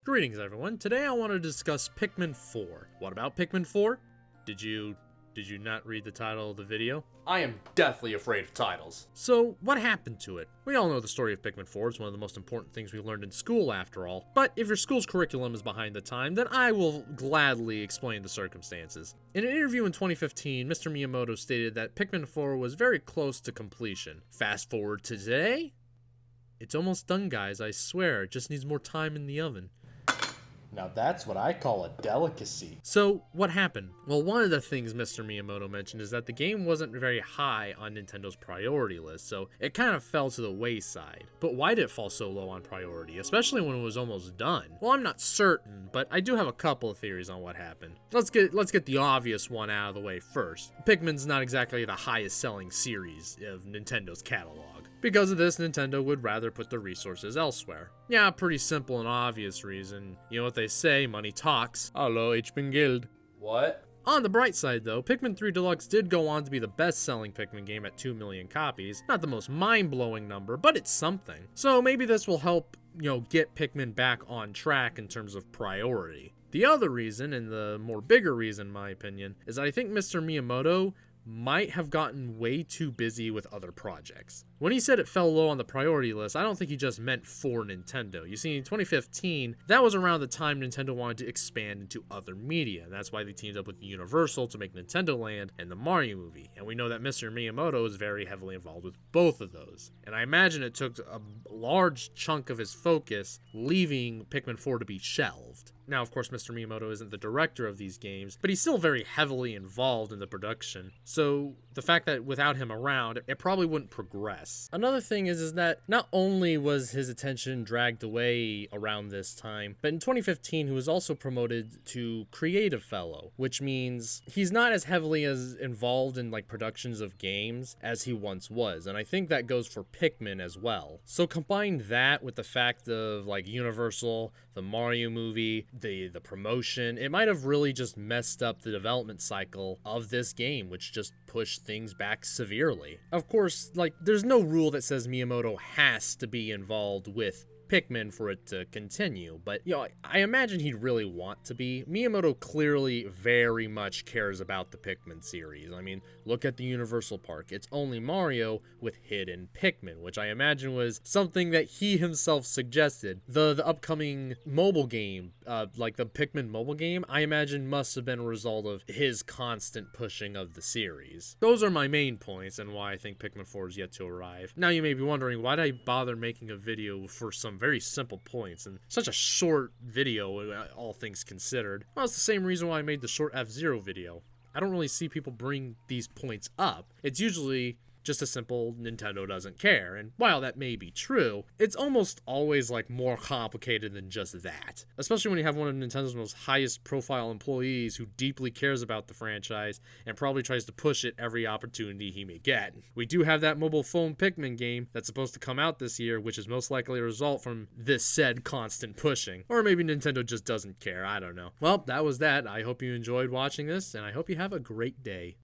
Greetings everyone, today I want to discuss Pikmin 4. What about Pikmin 4? Did you not read the title of the video? I am deathly afraid of titles. So, what happened to it? We all know the story of Pikmin 4 is one of the most important things we learned in school after all, but if your school's curriculum is behind the time, then I will gladly explain the circumstances. In an interview in 2015, Mr. Miyamoto stated that Pikmin 4 was very close to completion. Fast forward to today? It's almost done, guys, I swear, it just needs more time in the oven. Now that's what I call a delicacy. So, what happened? Well, one of the things Mr. Miyamoto mentioned is that the game wasn't very high on Nintendo's priority list, so it kind of fell to the wayside. But why did it fall so low on priority, especially when it was almost done? Well, I'm not certain, but I do have a couple of theories on what happened. Let's get the obvious one out of the way first. Pikmin's not exactly the highest selling series of Nintendo's catalog. Because of this, Nintendo would rather put the resources elsewhere. Yeah, pretty simple and obvious reason. You know what they say, money talks. Hallo, ich bin Geld. What? On the bright side though, Pikmin 3 Deluxe did go on to be the best-selling Pikmin game at 2 million copies. Not the most mind-blowing number, but it's something. So maybe this will help, get Pikmin back on track in terms of priority. The other reason, and the more bigger reason in my opinion, is that I think Mr. Miyamoto might have gotten way too busy with other projects. When he said it fell low on the priority list, I don't think he just meant for Nintendo. You see, in 2015, that was around the time Nintendo wanted to expand into other media, and that's why they teamed up with Universal to make Nintendo Land and the Mario movie. And we know that Mr. Miyamoto is very heavily involved with both of those. And I imagine it took a large chunk of his focus leaving Pikmin 4 to be shelved. Now, of course, Mr. Miyamoto isn't the director of these games, but he's still very heavily involved in the production. So the fact that without him around, it probably wouldn't progress. Another thing is that not only was his attention dragged away around this time, but in 2015 he was also promoted to Creative Fellow, which means he's not as heavily as involved in productions of games as he once was, and I think that goes for Pikmin as well. So combine that with the fact of Universal, the Mario movie, the promotion, it might have really just messed up the development cycle of this game, which just pushed things back severely. Of course, there's no rule that says Miyamoto has to be involved with Pikmin for it to continue, but I imagine he'd really want to be. Miyamoto clearly very much cares about the Pikmin series. I mean, look at the Universal Park. It's only Mario with hidden Pikmin, which I imagine was something that he himself suggested. The upcoming mobile game, the Pikmin mobile game, I imagine must have been a result of his constant pushing of the series. Those are my main points and why I think Pikmin 4 is yet to arrive. Now you may be wondering, why did I bother making a video for some very simple points and such a short video, all things considered? Well, it's the same reason why I made the short F-Zero video. I don't really see people bring these points up. It's usually just a simple Nintendo doesn't care, and while that may be true, it's almost always more complicated than just that. Especially when you have one of Nintendo's most highest profile employees who deeply cares about the franchise and probably tries to push it every opportunity he may get. We do have that mobile phone Pikmin game that's supposed to come out this year, which is most likely a result from this said constant pushing. Or maybe Nintendo just doesn't care, I don't know. Well, that was that. I hope you enjoyed watching this, and I hope you have a great day.